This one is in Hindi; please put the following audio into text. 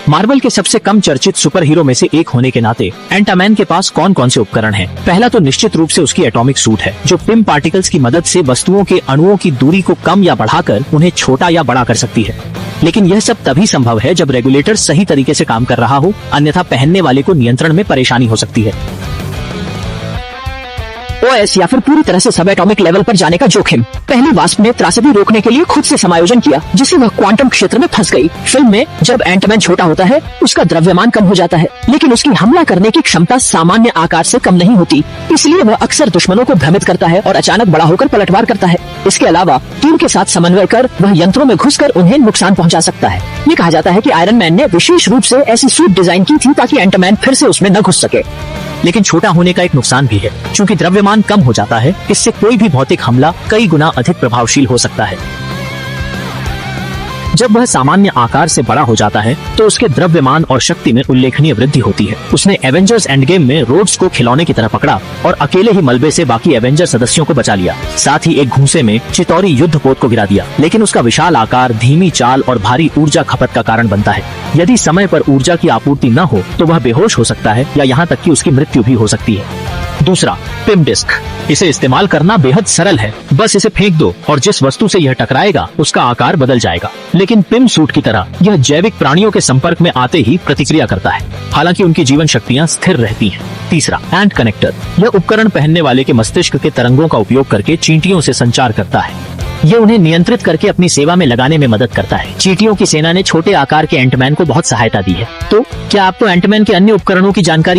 मार्वल के सबसे कम चर्चित सुपर हीरो में से एक होने के नाते एंटामैन के पास कौन कौन से उपकरण हैं? पहला तो निश्चित रूप से उसकी एटॉमिक सूट है, जो पिम पार्टिकल्स की मदद से वस्तुओं के अणुओं की दूरी को कम या बढ़ाकर उन्हें छोटा या बड़ा कर सकती है। लेकिन यह सब तभी संभव है जब रेगुलेटर सही तरीके से काम कर रहा हो, अन्यथा पहनने वाले को नियंत्रण में परेशानी हो सकती है। ओएस या फिर पूरी तरह से सब एटॉमिक लेवल पर जाने का जोखिम। पहली वास्प ने त्रासदी रोकने के लिए खुद से समायोजन किया, जिससे वह क्वांटम क्षेत्र में फंस गई। फिल्म में जब एंटमैन छोटा होता है, उसका द्रव्यमान कम हो जाता है, लेकिन उसकी हमला करने की क्षमता सामान्य आकार से कम नहीं होती। इसलिए वह अक्सर दुश्मनों को भ्रमित करता है और अचानक बड़ा होकर पलटवार करता है। इसके अलावा टीम के साथ समन्वय कर वह यंत्रों में घुसकर उन्हें नुकसान पहुंचा सकता है। ये कहा जाता है कि आयरन मैन ने विशेष रूप से ऐसी सूट डिजाइन की थी ताकि एंटमैन फिर से उसमें न घुस सके। लेकिन छोटा होने का एक नुकसान भी है, क्योंकि द्रव्यमान कम हो जाता है। इससे कोई भी भौतिक हमला कई गुना अधिक प्रभावशील हो सकता है। जब वह सामान्य आकार से बड़ा हो जाता है तो उसके द्रव्यमान और शक्ति में उल्लेखनीय वृद्धि होती है। उसने एवेंजर्स एंड गेम में रोड्स को खिलौने की तरह पकड़ा और अकेले ही मलबे से बाकी एवेंजर सदस्यों को बचा लिया। साथ ही एक घूंसे में चितौरी युद्धपोत को गिरा दिया। लेकिन उसका विशाल आकार, धीमी चाल और भारी ऊर्जा खपत का कारण बनता है। यदि समय पर ऊर्जा की आपूर्ति न हो तो वह बेहोश हो सकता है या यहाँ तक कि उसकी मृत्यु भी हो सकती है। दूसरा, पिम डिस्क। इसे इस्तेमाल करना बेहद सरल है। बस इसे फेंक दो और जिस वस्तु से यह टकराएगा उसका आकार बदल जाएगा। लेकिन पिम सूट की तरह यह जैविक प्राणियों के संपर्क में आते ही प्रतिक्रिया करता है, हालांकि उनकी जीवन शक्तियां स्थिर रहती हैं। तीसरा, एंट कनेक्टर। यह उपकरण पहनने वाले के मस्तिष्क के तरंगों का उपयोग करके चींटियों से संचार करता है। ये उन्हें नियंत्रित करके अपनी सेवा में लगाने में मदद करता है। चींटियों की सेना ने छोटे आकार के एंटमैन को बहुत सहायता दी है। तो क्या आपको एंटमैन के अन्य उपकरणों की जानकारी